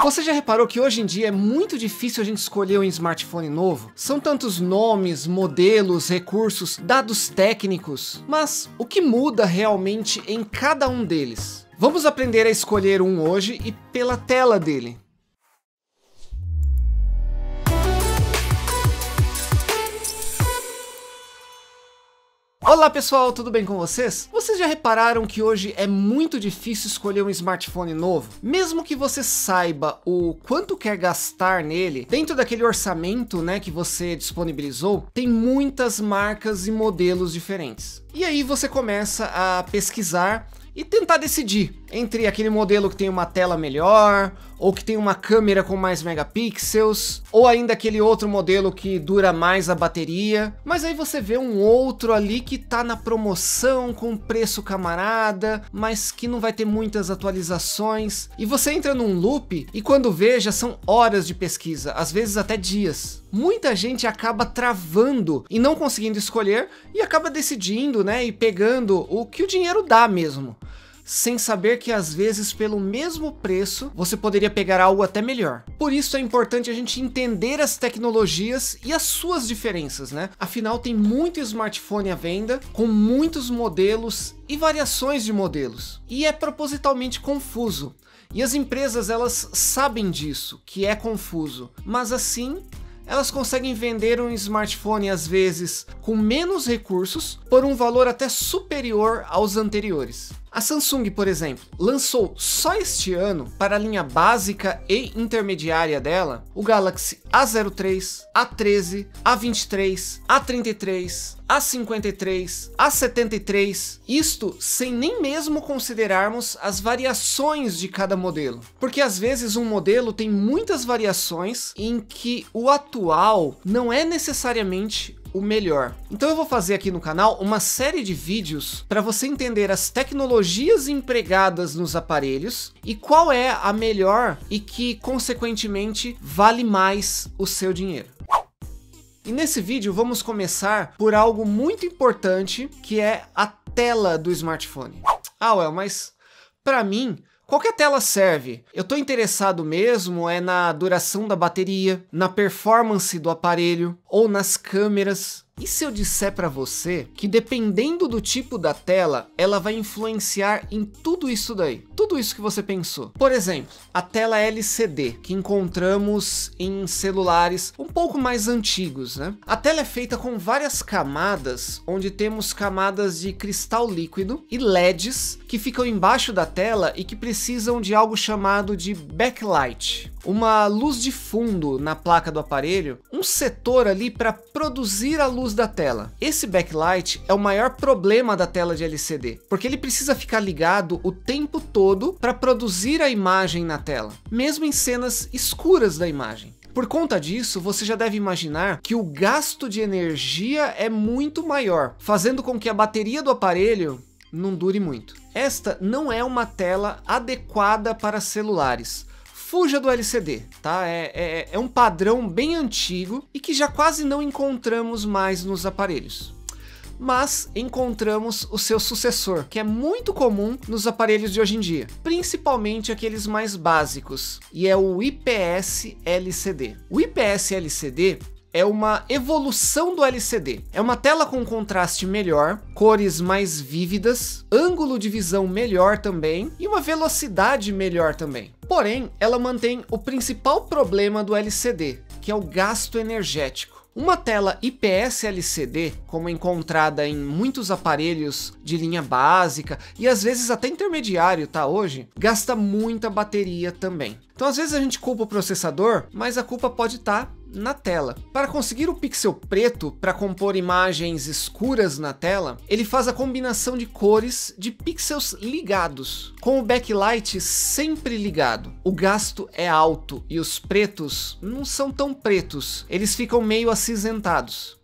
Você já reparou que hoje em dia é muito difícil a gente escolher um smartphone novo? São tantos nomes, modelos, recursos, dados técnicos, mas o que muda realmente em cada um deles? Vamos aprender a escolher um hoje e pela tela dele. Olá pessoal, tudo bem com vocês? Vocês já repararam que hoje é muito difícil escolher um smartphone novo? Mesmo que você saiba o quanto quer gastar nele, dentro daquele orçamento, né, que você disponibilizou, tem muitas marcas e modelos diferentes. E aí você começa a pesquisar e tentar decidir entre aquele modelo que tem uma tela melhor, ou que tem uma câmera com mais megapixels, ou ainda aquele outro modelo que dura mais a bateria. Mas aí você vê um outro ali que tá na promoção com preço camarada, mas que não vai ter muitas atualizações. E você entra num loop e quando vê já são horas de pesquisa, às vezes até dias. Muita gente acaba travando e não conseguindo escolher e acaba decidindo, né, e pegando o que o dinheiro dá mesmo, sem saber que às vezes pelo mesmo preço você poderia pegar algo até melhor. Por isso é importante a gente entender as tecnologias e as suas diferenças, né? Afinal tem muito smartphone à venda, com muitos modelos e variações de modelos. E é propositalmente confuso. E as empresas elas sabem disso, que é confuso. Mas assim, elas conseguem vender um smartphone às vezes com menos recursos por um valor até superior aos anteriores. A Samsung, por exemplo, lançou só este ano, para a linha básica e intermediária dela, o Galaxy A03, A13, A23, A33, A53, A73, isto sem nem mesmo considerarmos as variações de cada modelo. Porque às vezes um modelo tem muitas variações em que o atual não é necessariamente o melhor. Então eu vou fazer aqui no canal uma série de vídeos para você entender as tecnologias empregadas nos aparelhos e qual é a melhor e que consequentemente vale mais o seu dinheiro. E nesse vídeo vamos começar por algo muito importante, que é a tela do smartphone. Ah, Well, mas para mim qualquer tela serve. Eu estou interessado mesmo é na duração da bateria, na performance do aparelho ou nas câmeras. E se eu disser para você que dependendo do tipo da tela, ela vai influenciar em tudo isso daí? Tudo isso que você pensou. Por exemplo, a tela LCD, que encontramos em celulares um pouco mais antigos, né? A tela é feita com várias camadas, onde temos camadas de cristal líquido e LEDs que ficam embaixo da tela e que precisam de algo chamado de backlight. Uma luz de fundo na placa do aparelho, um setor ali para produzir a luz da tela. Esse backlight é o maior problema da tela de LCD, porque ele precisa ficar ligado o tempo todo para produzir a imagem na tela, mesmo em cenas escuras da imagem. Por conta disso, você já deve imaginar que o gasto de energia é muito maior, fazendo com que a bateria do aparelho não dure muito. Esta não é uma tela adequada para celulares. Fuja do LCD, tá? É um padrão bem antigo e que já quase não encontramos mais nos aparelhos. Mas encontramos o seu sucessor, que é muito comum nos aparelhos de hoje em dia, principalmente aqueles mais básicos, e é o IPS LCD. O IPS LCD é uma evolução do LCD. É uma tela com contraste melhor, cores mais vívidas, ângulo de visão melhor também e uma velocidade melhor também. Porém, ela mantém o principal problema do LCD, que é o gasto energético. Uma tela IPS LCD, como encontrada em muitos aparelhos de linha básica e às vezes até intermediário, tá, hoje, gasta muita bateria também. Então às vezes a gente culpa o processador, mas a culpa pode estar na tela. Para conseguir o pixel preto para compor imagens escuras na tela, ele faz a combinação de cores de pixels ligados, com o backlight sempre ligado. O gasto é alto e os pretos não são tão pretos, eles ficam meio acinzentados.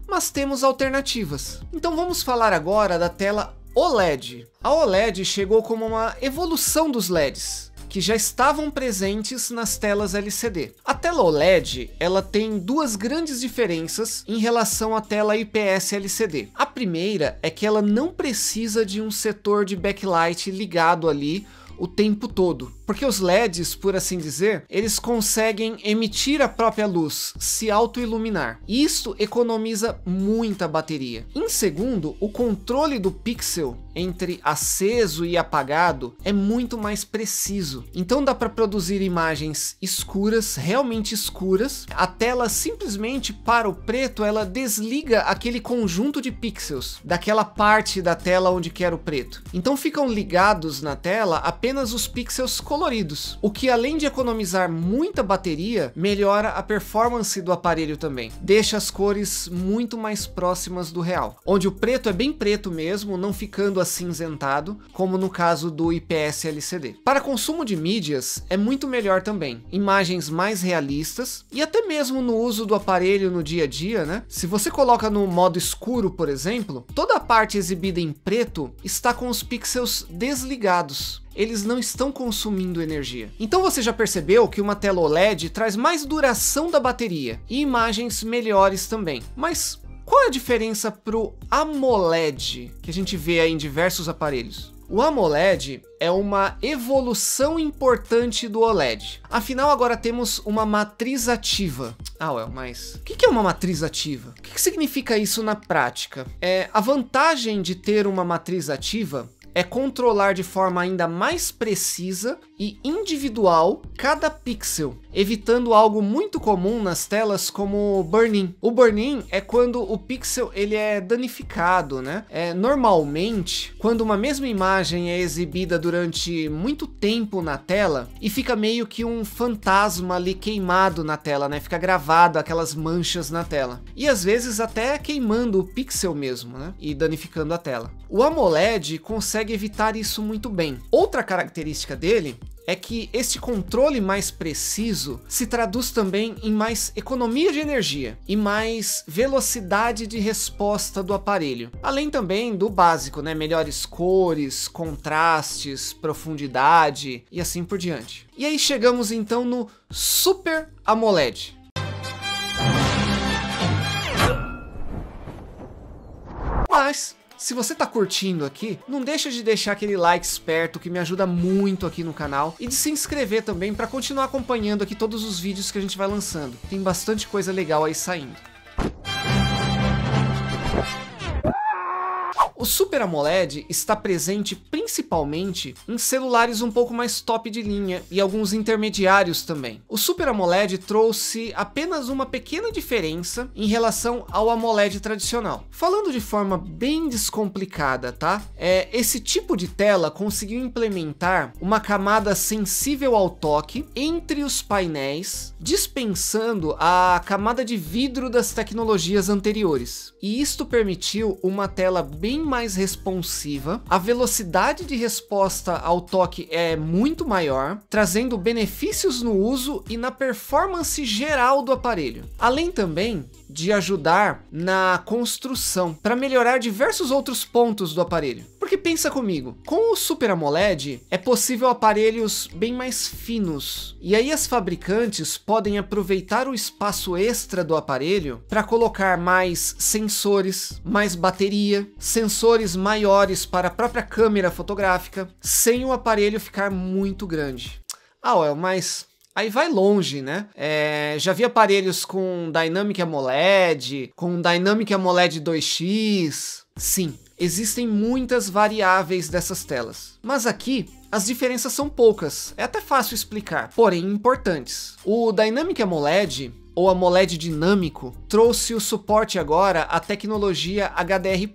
Mas temos alternativas. Então vamos falar agora da tela OLED. A OLED chegou como uma evolução dos LEDs, que já estavam presentes nas telas LCD. A tela OLED, ela tem duas grandes diferenças em relação à tela IPS LCD. A primeira é que ela não precisa de um setor de backlight ligado ali o tempo todo. porque os LEDs, por assim dizer, eles conseguem emitir a própria luz, se auto-iluminar. Isto economiza muita bateria. Em segundo, o controle do pixel entre aceso e apagado é muito mais preciso. Então dá para produzir imagens escuras, realmente escuras. A tela simplesmente para o preto, ela desliga aquele conjunto de pixels daquela parte da tela onde quer o preto. Então ficam ligados na tela apenas os pixels coloridos, o que além de economizar muita bateria, melhora a performance do aparelho também. Deixa as cores muito mais próximas do real, onde o preto é bem preto mesmo, não ficando acinzentado, como no caso do IPS LCD. Para consumo de mídias, é muito melhor também. Imagens mais realistas e até mesmo no uso do aparelho no dia a dia, né? Se você coloca no modo escuro, por exemplo, toda a parte exibida em preto está com os pixels desligados. Eles não estão consumindo energia. Então você já percebeu que uma tela OLED traz mais duração da bateria e imagens melhores também. Mas qual é a diferença para o AMOLED que a gente vê aí em diversos aparelhos? O AMOLED é uma evolução importante do OLED. Afinal, agora temos uma matriz ativa. Mas o que é uma matriz ativa? O que significa isso na prática? A vantagem de ter uma matriz ativa é controlar de forma ainda mais precisa e individual cada pixel, evitando algo muito comum nas telas como o burn-in. O burn-in é quando o pixel ele é danificado, né? Normalmente, quando uma mesma imagem é exibida durante muito tempo na tela e fica meio que um fantasma ali queimado na tela, né? Fica gravado aquelas manchas na tela. E às vezes até queimando o pixel mesmo, né? E danificando a tela. O AMOLED consegue evitar isso muito bem. Outra característica dele é que este controle mais preciso se traduz também em mais economia de energia e mais velocidade de resposta do aparelho. Além também do básico, né? Melhores cores, contrastes, profundidade e assim por diante. E aí chegamos então no Super AMOLED. Mas se você tá curtindo aqui, não deixa de deixar aquele like esperto que me ajuda muito aqui no canal e de se inscrever também para continuar acompanhando aqui todos os vídeos que a gente vai lançando. Tem bastante coisa legal aí saindo. O Super AMOLED está presente principalmente em celulares um pouco mais top de linha e alguns intermediários também. O Super AMOLED trouxe apenas uma pequena diferença em relação ao AMOLED tradicional. Falando de forma bem descomplicada, tá? Esse tipo de tela conseguiu implementar uma camada sensível ao toque entre os painéis, dispensando a camada de vidro das tecnologias anteriores. E isto permitiu uma tela bem mais responsiva, a velocidade de resposta ao toque é muito maior, trazendo benefícios no uso e na performance geral do aparelho. Além também de ajudar na construção, para melhorar diversos outros pontos do aparelho. Porque pensa comigo, com o Super AMOLED é possível aparelhos bem mais finos, e aí as fabricantes podem aproveitar o espaço extra do aparelho para colocar mais sensores, mais bateria, sensores maiores para a própria câmera fotográfica, sem o aparelho ficar muito grande. Mas aí vai longe, né? Já vi aparelhos com Dynamic AMOLED, com Dynamic AMOLED 2X. Sim, existem muitas variáveis dessas telas. Mas aqui, as diferenças são poucas. É até fácil explicar, porém importantes. O Dynamic AMOLED, ou AMOLED dinâmico, trouxe o suporte agora à tecnologia HDR+,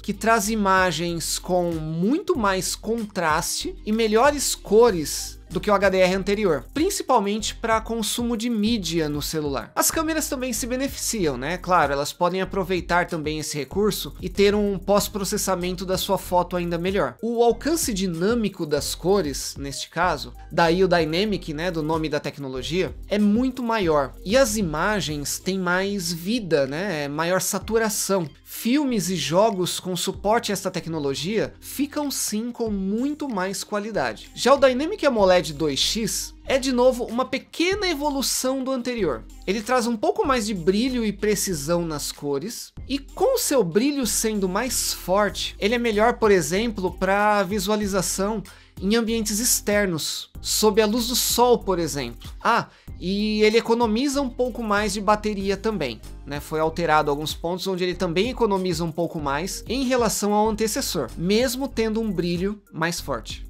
que traz imagens com muito mais contraste e melhores cores do que o HDR anterior, principalmente para consumo de mídia no celular. As câmeras também se beneficiam, né? Claro, elas podem aproveitar também esse recurso e ter um pós-processamento da sua foto ainda melhor. O alcance dinâmico das cores, neste caso, daí o Dynamic, né, do nome da tecnologia, é muito maior. E as imagens têm mais vida, né? Maior saturação. Filmes e jogos com suporte a esta tecnologia ficam sim com muito mais qualidade. Já o Dynamic AMOLED 2X é de novo uma pequena evolução do anterior. Ele traz um pouco mais de brilho e precisão nas cores, e com o seu brilho sendo mais forte, ele é melhor, por exemplo, para visualização em ambientes externos, sob a luz do sol, por exemplo. Ah, e ele economiza um pouco mais de bateria também, né? Foi alterado alguns pontos onde ele também economiza um pouco mais em relação ao antecessor, mesmo tendo um brilho mais forte.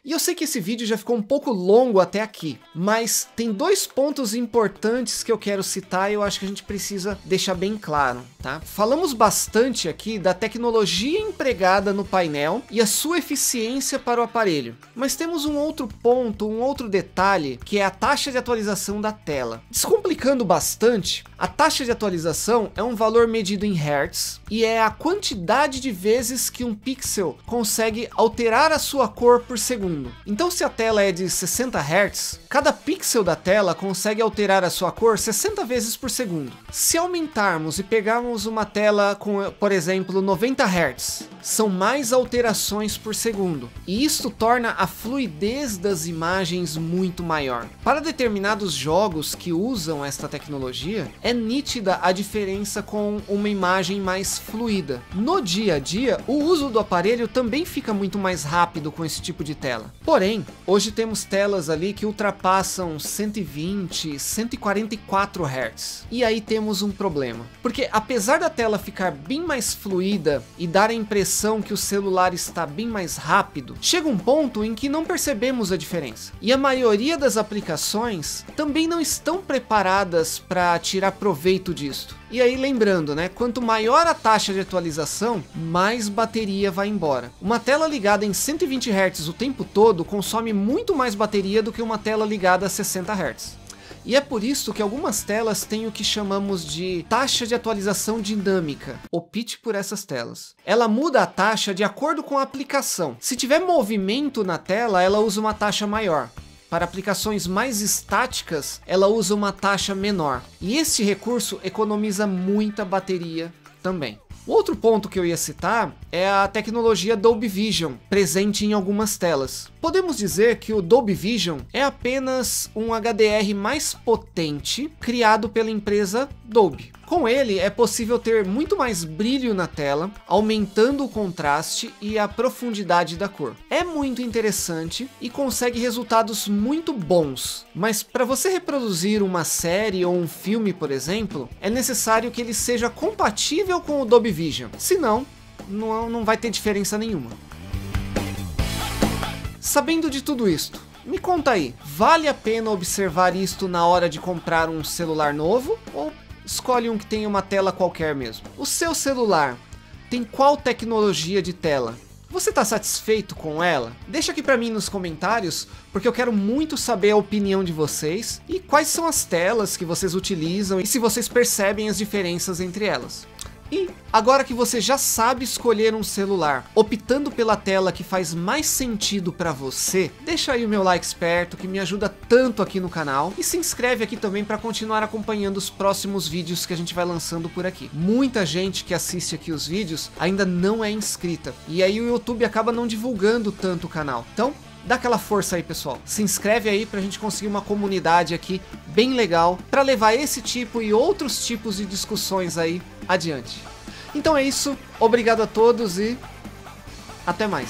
E eu sei que esse vídeo já ficou um pouco longo até aqui, mas tem dois pontos importantes que eu quero citar e eu acho que a gente precisa deixar bem claro, tá? Falamos bastante aqui da tecnologia empregada no painel e a sua eficiência para o aparelho, mas temos um outro ponto, um outro detalhe, que é a taxa de atualização da tela. Descomplicando bastante, a taxa de atualização é um valor medido em Hz e é a quantidade de vezes que um pixel consegue alterar a sua cor por segundo. Então, se a tela é de 60 Hz, cada pixel da tela consegue alterar a sua cor 60 vezes por segundo. Se aumentarmos e pegarmos uma tela com, por exemplo, 90 Hz, são mais alterações por segundo. E isto torna a fluidez das imagens muito maior. Para determinados jogos que usam esta tecnologia, é nítida a diferença com uma imagem mais fluida. No dia a dia, o uso do aparelho também fica muito mais rápido com esse tipo de tela. Porém, hoje temos telas ali que ultrapassam 120, 144 Hz. E aí temos um problema. Porque apesar da tela ficar bem mais fluida e dar a impressão que o celular está bem mais rápido, chega um ponto em que não percebemos a diferença. E a maioria das aplicações também não estão preparadas para tirar proveito disto. E aí lembrando, né, quanto maior a taxa de atualização, mais bateria vai embora. Uma tela ligada em 120 Hz o tempo todo consome muito mais bateria do que uma tela ligada a 60 Hz. E é por isso que algumas telas têm o que chamamos de taxa de atualização dinâmica. Opte por essas telas. Ela muda a taxa de acordo com a aplicação. Se tiver movimento na tela, ela usa uma taxa maior. Para aplicações mais estáticas, ela usa uma taxa menor. E este recurso economiza muita bateria também. O outro ponto que eu ia citar é a tecnologia Dolby Vision, presente em algumas telas. Podemos dizer que o Dolby Vision é apenas um HDR mais potente criado pela empresa Dolby. Com ele é possível ter muito mais brilho na tela, aumentando o contraste e a profundidade da cor. É muito interessante e consegue resultados muito bons, mas para você reproduzir uma série ou um filme, por exemplo, é necessário que ele seja compatível com o Dolby Vision, senão não vai ter diferença nenhuma. Sabendo de tudo isto, me conta aí, vale a pena observar isto na hora de comprar um celular novo ou escolhe um que tenha uma tela qualquer mesmo? O seu celular tem qual tecnologia de tela? Você está satisfeito com ela? Deixa aqui para mim nos comentários, porque eu quero muito saber a opinião de vocês e quais são as telas que vocês utilizam e se vocês percebem as diferenças entre elas. E agora que você já sabe escolher um celular, optando pela tela que faz mais sentido para você, deixa aí o meu like esperto que me ajuda tanto aqui no canal e se inscreve aqui também para continuar acompanhando os próximos vídeos que a gente vai lançando por aqui. Muita gente que assiste aqui os vídeos ainda não é inscrita e aí o YouTube acaba não divulgando tanto o canal. Então, dá aquela força aí, pessoal. Se inscreve aí pra gente conseguir uma comunidade aqui bem legal para levar esse tipo e outros tipos de discussões aí adiante. Então é isso, obrigado a todos e até mais.